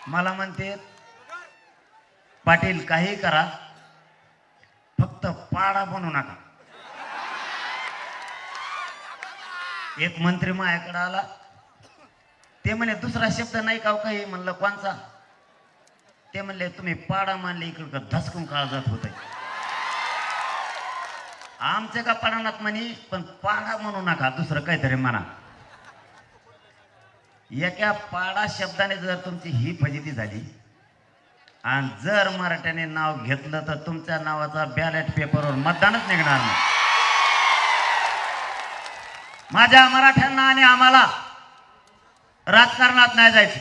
मला म्हणते पाटील काही करा फक्त पाडा बनू नका. एक मंत्री माझ्याकडे आला, ते म्हणे दुसरा शब्द नाही का काही. म्हणलं कोणचा? ते म्हणले तुम्ही पाडा मानले इकडं धसकून काळजात होत. आमचे का पडानात म्हणे, पण पाडा म्हणू नका, दुसरं काहीतरी म्हणा. एका पाडा शब्दाने जर तुमची ही फजिती झाली आणि जर मराठ्याने नाव घेतलं तर तुमच्या नावाचा बॅलेट पेपरवर मतदानच निघणार नाही. माझ्या मराठ्यांना आणि आम्हाला राजकारणात नाही जायचं.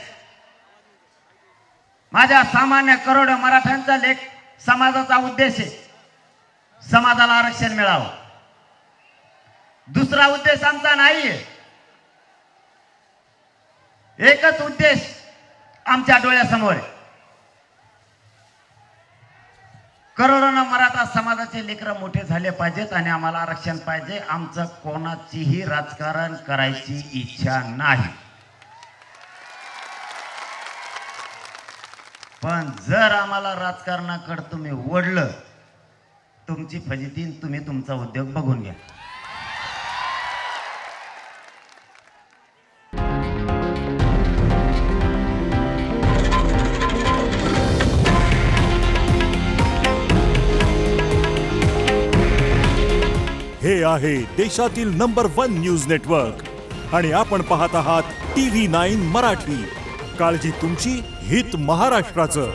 माझ्या सामान्य करोडो मराठ्यांचा लेख समाजाचा उद्देश आहे, समाजाला आरक्षण मिळावं. दुसरा उद्देश आमचा नाहीये. एकच उद्देश आमच्या डोळ्यासमोर आहे. करोडोना मराठा समाजाचे लेकरं मोठे झाले पाहिजेत आणि आम्हाला आरक्षण पाहिजे. आमचं कोणाचीही राजकारण करायची इच्छा नाही. पण जर आम्हाला राजकारणाकडे तुम्ही ओढलं, तुमची फजिती तुम्ही तुमचा उद्योग बघून घ्या. हे आहे देशातील नंबर 1 न्यूज नेटवर्क आणि आपण पाहत आहात TV9 मराठी. काळजी तुमची, हित महाराष्ट्राचं.